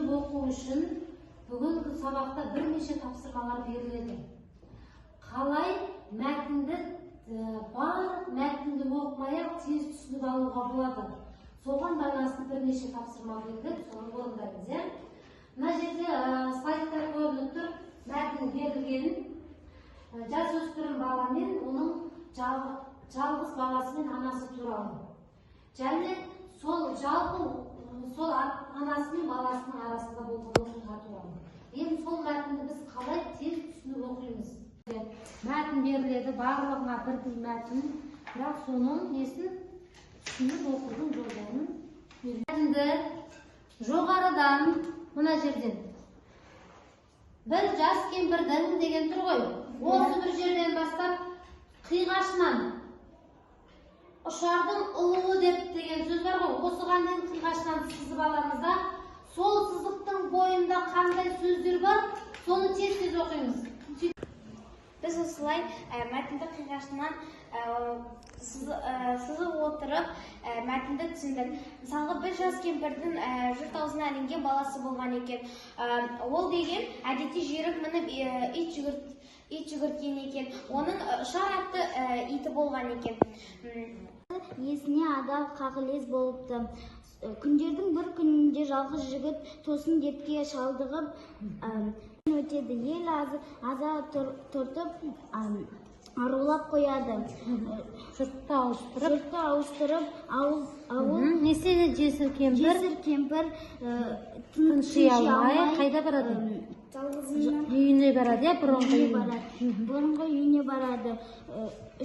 түсініп оқу үшін бүгінгі сабақта бірнеше тапсырмалар беріледі. Қалай мәтінді барлық мәтінді оқымай-ақ тез түсініп алуға болады. Соған байланысты бірнеше тапсырма берілді, соны орындаймыз. Мына жерде слайдтар көрініп тұр, мәтін берілген жасөспірім бала мен оның жалғыз баласы мен анасы туралы. Және сол анасы мен баласының арасында болған оқиға туралы. Енді сол мәтінді біз қалай тез түсініп оқимыз? Мәтін беріледі, барлығына бірдей мәтін, бірақ соның несін түсініп оқудың жолдарын береді. Мәтінді жоғарыдан, мына жерден бір жас кемпірдің деген тұр ғой. Осы бір жерден бастап қиғашынан ұшардың ұлуы деген сөз бар ғой. Осыған дейін қиғашынан сызып аламыз да, сол сызықтың бойында қандай сөздер бар, соны тез оқимыз. Біз осылай мәтінді қиғашынан сызып отырып мәтінді түсіндік. Мысалға, бір жас кемпірдің жұрт аузына ілінген баласы болған екен. Ол деген әдетте жүйрік мініп ит жүгірткен екен. Оның ұшар атты иті болған екен. Есіне адал қағылез болыпты. Күндердің бір күнінде жалғыз жігіт тосын дертке шалдығып өтеді. Ел аза тұртып арулап қояды. Жұртты ауыстырып ауыл несені жесір кемпір тынши алмай қайда барады? Үйіне барады, бұрынғы үйіне барады.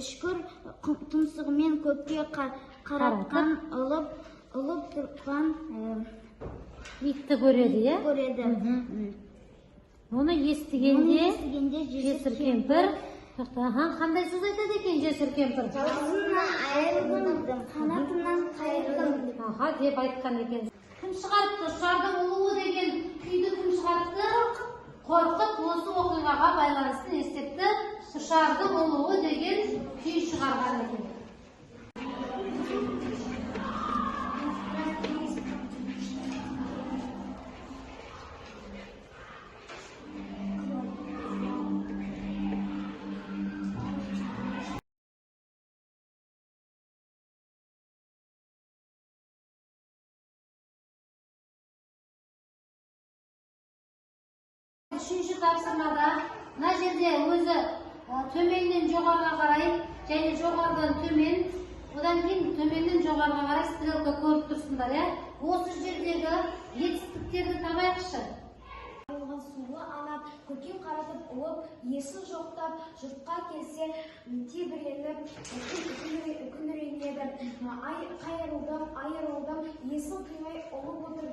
Үшкір тұмсығымен көкке қаратқан ұлып тұрған итті көреді. Оны естігенде жесір кемпір қандай сөз айтады екен жесір кемпір? Жалғызымнан айырылдым, қанатымнан қайырдым деп айтқан екен. Кім шығарыпты? Ұшардың ұлуы деген күйді кім шығарыпты? Қорқыт осы оқиғаға байланысты не істепті? Ұшардың ұлуы деген күй шығарған екен. Үшінші тапсырмада мына жерде өзі төменнен жоғарыға қарай және жоғарыдан төмен, одан кейін төменнен жоғарыға қарай стрелка көріп тұрсыңдар. Осы жердегі жетістіктерді табайықшы. Суы алап, көкем қаратып ұлып, есін жоқтап, жұртқа келсе тебіреніп, күн үрейнеді. Айырылдым, есін қимай ұлып отыр.